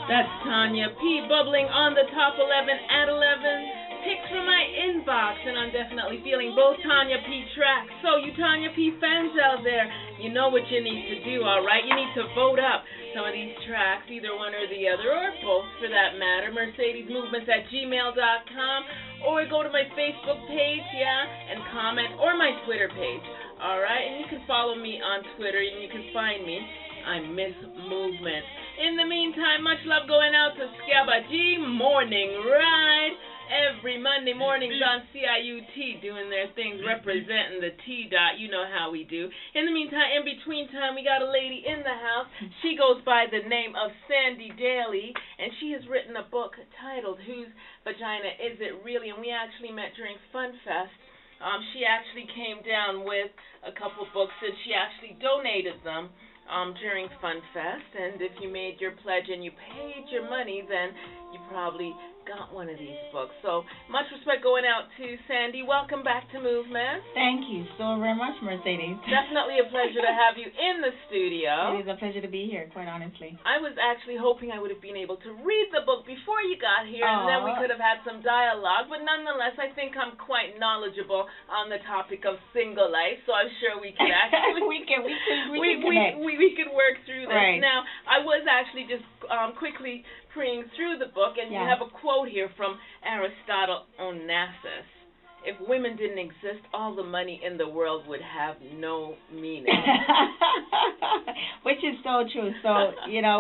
That's Tanya P. bubbling on the top 11 at 11. Picks from my inbox, and I'm definitely feeling both Tanya P. tracks. So, you Tanya P. fans out there, you know what you need to do, all right? You need to vote up some of these tracks, either one or the other, or both for that matter. MercedesMovements at gmail.com, or go to my Facebook page, and comment, or my Twitter page, all right? And you can follow me on Twitter, and you can find me. I'm Miss Movement. In the meantime, much love going out to Scabba G Morning Ride. Every Monday mornings on CIUT doing their things, representing the T dot. You know how we do. In the meantime, in between time, we got a lady in the house. She goes by the name of Sandy Daley, and she has written a book titled Whose Vagina Is It Really? And we actually met during Fun Fest. She actually came down with a couple books, and she actually donated them during Fun Fest. And if you made your pledge and you paid your money, then you probably got one of these books. So much respect going out to Sandy. Welcome back to Movement. Thank you so very much, Mercedes. Definitely a pleasure to have you in the studio. It is a pleasure to be here, quite honestly. I was actually hoping I would have been able to read the book before you got here, and then we could have had some dialogue. But nonetheless, I think I'm quite knowledgeable on the topic of single life, so I'm sure we can actually we can work through this. Right. Now, I was actually just quickly preying through the book, and you have a quote here from Aristotle Onassis. If women didn't exist, all the money in the world would have no meaning. Which is so true. So,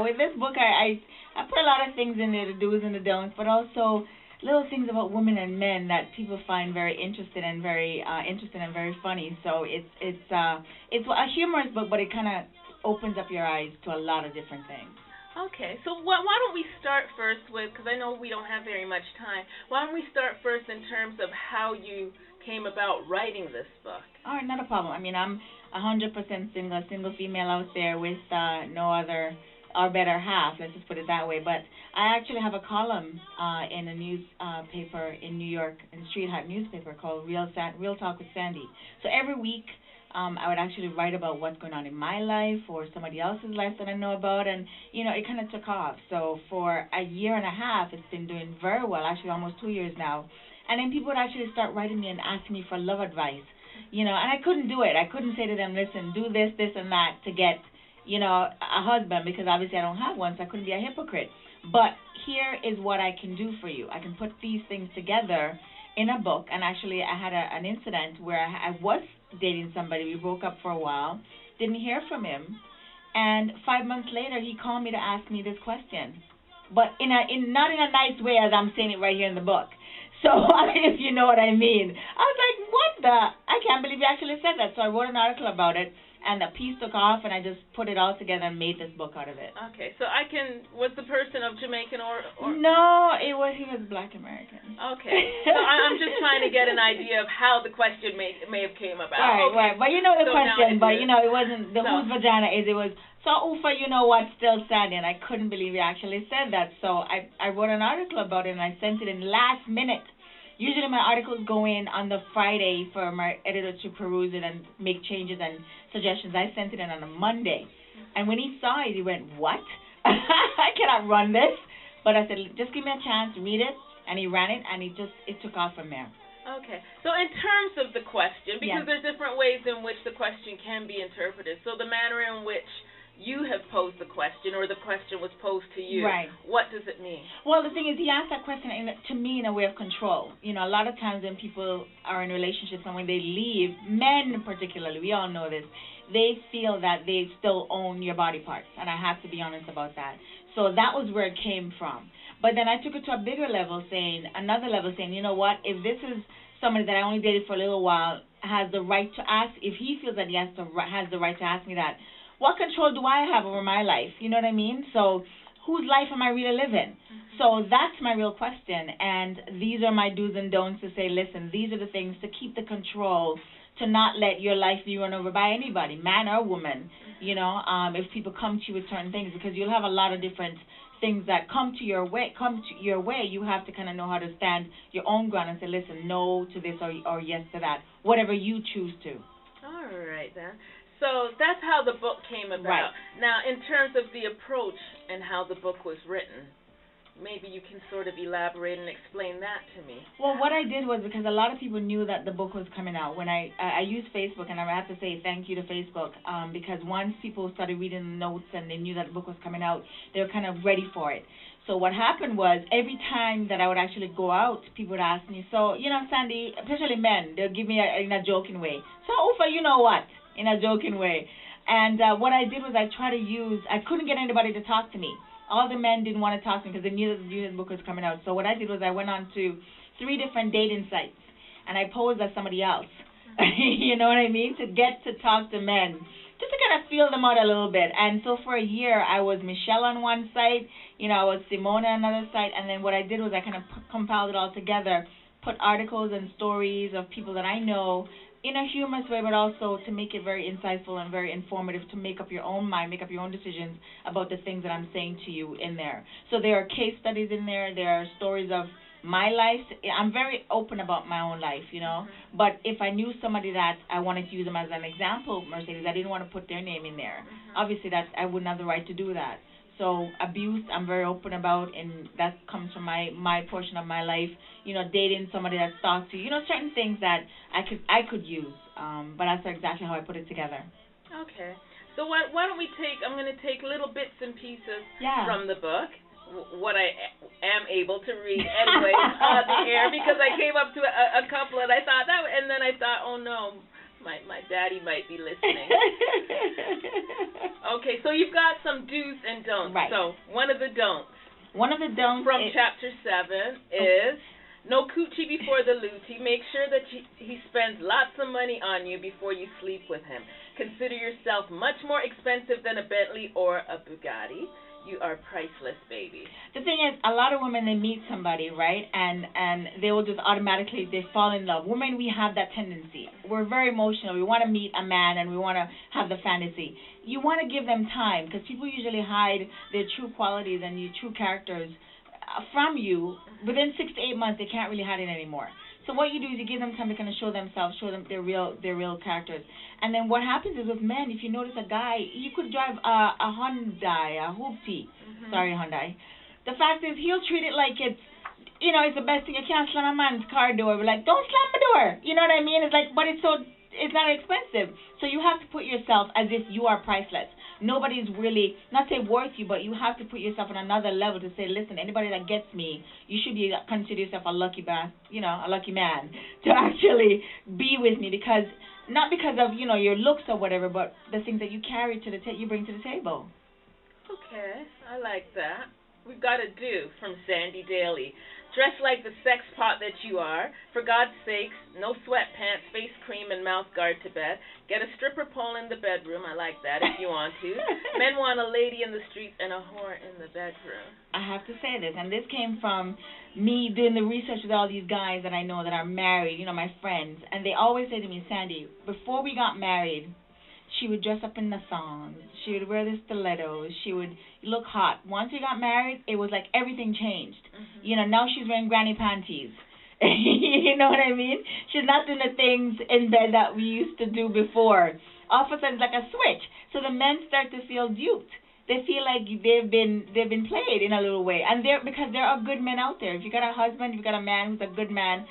with this book, I put a lot of things in there, the do's and the don'ts, but also little things about women and men that people find very interesting and very funny. So it's a humorous book, but it kind of opens up your eyes to a lot of different things. Okay, so why don't we start first with, because I know we don't have very much time, why don't we start first in terms of how you came about writing this book? All right, not a problem. I mean, I'm 100% single female out there with no other or better half, let's just put it that way. But I actually have a column in a newspaper in New York, in the Street Hot newspaper called Real Talk with Sandy. So every week, I would actually write about what's going on in my life or somebody else's life that I know about, and, it kind of took off. So for a year and a half, it's been doing very well, actually almost 2 years now. And then people would actually start writing me and asking me for love advice, and I couldn't do it. I couldn't say to them, listen, do this, and that to get, a husband, because obviously I don't have one, so I couldn't be a hypocrite. But here is what I can do for you. I can put these things together in a book, and actually I had an incident where I was dating somebody. We broke up for a while, didn't hear from him, and 5 months later he called me to ask me this question, but not in a nice way as I'm saying it right here in the book. So if you know what I mean, I was like, I can't believe you actually said that. So I wrote an article about it, and the piece took off, and I just put it all together and made this book out of it. Okay, so was the person of Jamaican or? No, he was Black American. Okay, so I'm just trying to get an idea of how the question may have came about. Right, but the question, but it wasn't whose vagina is. It was, so Ufa, what, still sad, and I couldn't believe he actually said that. So I wrote an article about it, and I sent it in last minute. Usually my articles go in on the Friday for my editor to peruse it and make changes and suggestions. I sent it in on a Monday. And when he saw it, he went, what? I cannot run this. But I said, just give me a chance, read it. And he ran it, and it took off from there. Okay. So in terms of the question, because there's different ways in which the question can be interpreted. So the manner in which you have posed the question, or the question was posed to you. Right. What does it mean? Well, the thing is, he asked that question to me in a way of control. A lot of times when people are in relationships and when they leave, men particularly, we all know this, they feel that they still own your body parts, and I have to be honest about that. So that was where it came from. But then I took it to a bigger level, another level, saying, you know what, if this is somebody that I only dated for a little while, has the right to ask, if he feels that he has the right to ask me that, what control do I have over my life? You know what I mean? So whose life am I really living? Mm-hmm. So that's my real question. And these are my do's and don'ts to say, listen, these are the things to keep the control, to not let your life be run over by anybody, man or woman, if people come to you with certain things, because you'll have a lot of different things that come your way, you have to kind of know how to stand your own ground and say, listen, no to this or yes to that, whatever you choose to. All right, then. So that's how the book came about. Right. Now, in terms of the approach and how the book was written, maybe you can sort of elaborate and explain that to me. Well, what I did was, because a lot of people knew that the book was coming out, when I used Facebook, and I have to say thank you to Facebook, because once people started reading the notes and they knew that the book was coming out, they were kind of ready for it. So what happened was, every time that I would actually go out, people would ask me, so, Sandy, especially men, they'll give me in a joking way, so, Ufa, you know what, in a joking way. And what I did was I couldn't get anybody to talk to me. All the men didn't want to talk to me because they knew that the book was coming out. So what I did was I went on to 3 different dating sites, and I posed as somebody else. You know what I mean? To get to talk to men, just to kind of feel them out a little bit. And so for a year, I was Michelle on one site, I was Simona on another site, and then what I did was I kind of compiled it all together, put articles and stories of people that I know, in a humorous way, but also to make it very insightful and very informative, to make up your own mind, make up your own decisions about the things that I'm saying to you in there. So there are case studies in there. There are stories of my life. I'm very open about my own life, Mm-hmm. But if I knew somebody that I wanted to use them as an example, Mercedes, I didn't want to put their name in there. Mm-hmm. Obviously, I wouldn't have the right to do that. So abuse, I'm very open about, and that comes from my portion of my life. Dating somebody that stalks you. Certain things that I could use. But that's exactly how I put it together. Okay. So why don't we I'm going to take little bits and pieces from the book, what I am able to read anyway on the air, because I came up to a couple and I thought and then I thought, oh no, my daddy might be listening. Okay, so you've got some do's and don'ts. Right. So one of the don'ts. One of the don'ts from chapter 7 is no coochie before the lootie. Make sure that he spends lots of money on you before you sleep with him. Consider yourself much more expensive than a Bentley or a Bugatti. You are priceless, baby. The thing is, a lot of women, they meet somebody, right, and they will just automatically, they fall in love. Women, we have that tendency. We're very emotional. We want to meet a man, and we want to have the fantasy. You want to give them time, because people usually hide their true qualities and your true characters from you. Within 6 to 8 months, they can't really hide it anymore. So what you do is you give them time to kind of show themselves, show them their real characters. And then what happens is with men, if you notice a guy, you could drive a Hyundai, a hoopty. Mm-hmm. Sorry, Hyundai. The fact is, he'll treat it like it's the best thing. You can't slam a man's car door. We're like, don't slam the door. You know what I mean? It's like, but it's not expensive. So you have to put yourself as if you are priceless. Nobody's really, not say worth you, but you have to put yourself on another level to say, listen, anybody that gets me, you should consider yourself a lucky man to actually be with me, because not because of your looks or whatever, but the things that you carry to you bring to the table. Okay, I like that. We've got a do from Sandy Daley. Dress like the sex pot that you are. For God's sakes, no sweatpants, face cream, and mouth guard to bed. Get a stripper pole in the bedroom. I like that if you want to. Men want a lady in the streets and a whore in the bedroom. I have to say this, and this came from me doing the research with all these guys that I know that are married, my friends, and they always say to me, Sandy, before we got married, she would dress up in the thongs. She would wear the stilettos. She would look hot. Once we got married, it was like everything changed. Mm-hmm. Now she's wearing granny panties. You know what I mean? She's not doing the things in bed that we used to do before. All of a sudden, it's like a switch. So the men start to feel duped. They feel like they've been played in a little way, and because there are good men out there. If you got a husband, if you got a man who's a good man,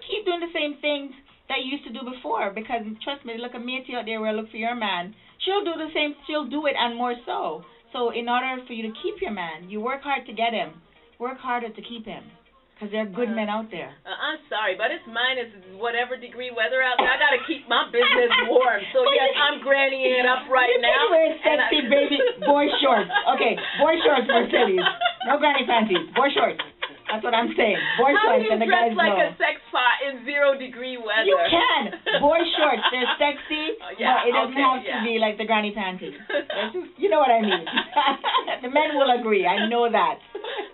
keep doing the same things that you used to do before, because trust me, look at Matey out there where I look for your man. She'll do the same, she'll do it and more so. So in order for you to keep your man, you work hard to get him. Work harder to keep him, because there are good men out there. I'm sorry, but it's minus whatever degree weather out there. I got to keep my business warm. So yes, I'm grannying it up right now. You wear sexy baby boy shorts. Okay, boy shorts, Mercedes. No granny panties. Boy shorts. That's what I'm saying. Boy shorts, and the guys know. How do you dress like a sex pot in 0-degree weather? You can. Boy shorts, they're sexy, but it doesn't have to be like the granny panties. You know what I mean. The men will agree. I know that.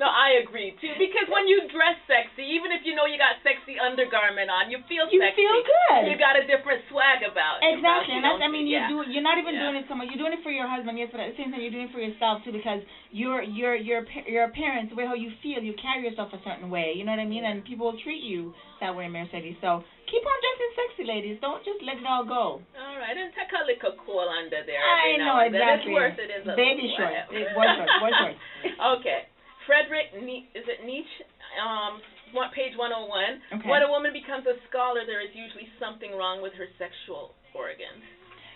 No, I agree too. Because when you dress sexy, even if you know you got sexy undergarment on, you feel You sexy. feel good. You got a different swag about you. Exactly, and About, that's, I mean, yeah. you're not even doing it so much. You're doing it for your husband, yes, but at the same time, you're doing it for yourself too, because your appearance, the way how you feel, you carry yourself a certain way. You know what I mean? And people will treat you that way, Mercedes. So keep on dressing sexy, ladies. Don't just let it all go. All right, and take a little cool under there. I know, exactly. It's worth it. Is baby shorts. Boy shorts. Okay. Frederick, is it Nietzsche? Page 101. Okay. When a woman becomes a scholar, there is usually something wrong with her sexual organs.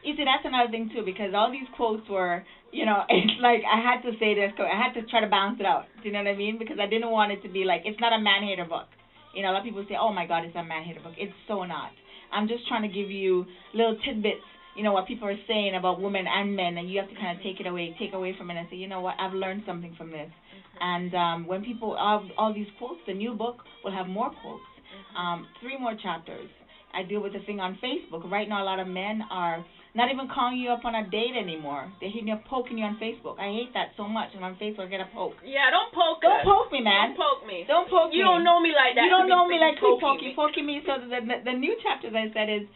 You see, that's another thing too, because all these quotes were, it's like I had to say this, I had to try to balance it out. Do you know what I mean? Because I didn't want it to be like, it's not a man-hater book. A lot of people say, oh my God, it's a man-hater book. It's so not. I'm just trying to give you little tidbits, what people are saying about women and men, and you have to kind of take away from it and say, you know what, I've learned something from this. And when people, all these quotes, the new book will have more quotes, 3 more chapters. I deal with the thing on Facebook. Right now, a lot of men are not even calling you up on a date anymore. They're hitting you, poking you on Facebook. I hate that so much. And on Facebook, I get a poke. Yeah, don't poke Don't poke me, man. Don't poke me. Don't poke me. You don't know me like that. You don't know me like poking me. Poking me. So the new chapters I said is,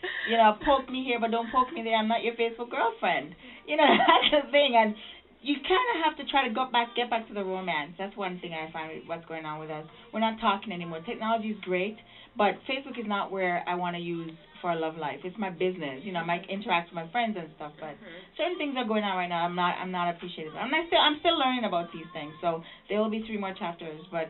poke me here, but don't poke me there. I'm not your Facebook girlfriend. That's the thing. And you kind of have to try to get back to the romance. That's one thing I find with what's going on with us. We're not talking anymore. Technology is great, but Facebook is not where I want to use for a love life. It's my business. I might interact with my friends and stuff, but certain things are going on right now. I'm not appreciative. I'm still learning about these things. So there will be 3 more chapters. But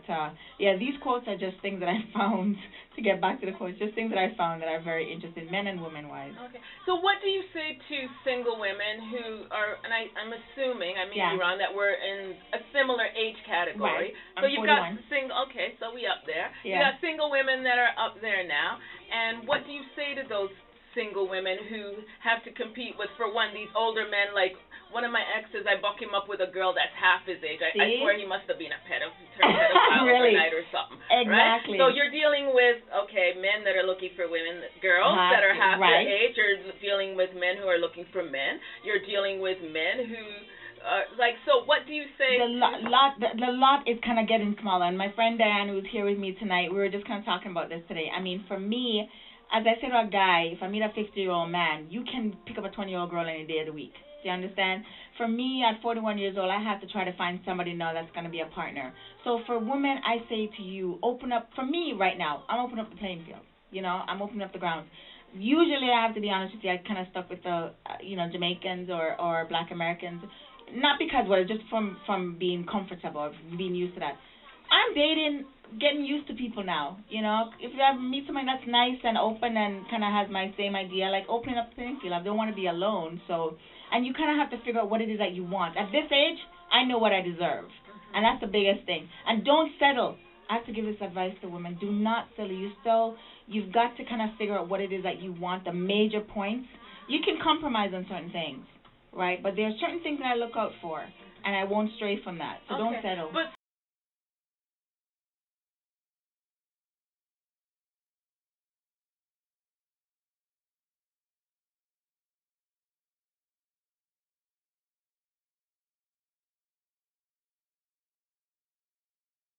yeah, these quotes are just things that I found. To get back to the quotes, just things that I found that are very interesting, men and women wise. Okay. So what do you say to single women who are, and I'm assuming, I may be wrong, that we're in a similar age category. Right. So you've 41. got single. Okay, so we up there. Yeah. You got single women that are up there now. And what do you say to those single women who have to compete with, for one, these older men? Like one of my exes, I buck him up with a girl that's half his age. I swear he must have been a pedophile really? overnight or something. Exactly. Right? So you're dealing with, men that are looking for girls that are half their age. You're dealing with men who are looking for men. You're dealing with men who so what do you say? The lot is kind of getting smaller. And my friend Diane, who's here with me tonight, we were just kind of talking about this today. I mean, for me, as I said to a guy, if I meet a 50-year-old man, you can pick up a 20-year-old girl any day of the week. Do you understand? For me, at 41 years old, I have to try to find somebody now that's going to be a partner. So for women, I say to you, open up. For me right now, I'm opening up the playing field. I'm opening up the ground. Usually, I have to be honest with you, I kind of stuck with the, Jamaicans or Black Americans. Not because, just from being comfortable, being used to that. I'm getting used to people now, If I meet someone that's nice and open and kind of has my same idea, like opening up the playing field. I don't want to be alone, so, and you kind of have to figure out what it is that you want. At this age, I know what I deserve, and that's the biggest thing. And don't settle. I have to give this advice to women. Do not settle. You've got to kind of figure out what it is that you want, the major points. You can compromise on certain things, right? But there are certain things that I look out for, and I won't stray from that. So don't settle. But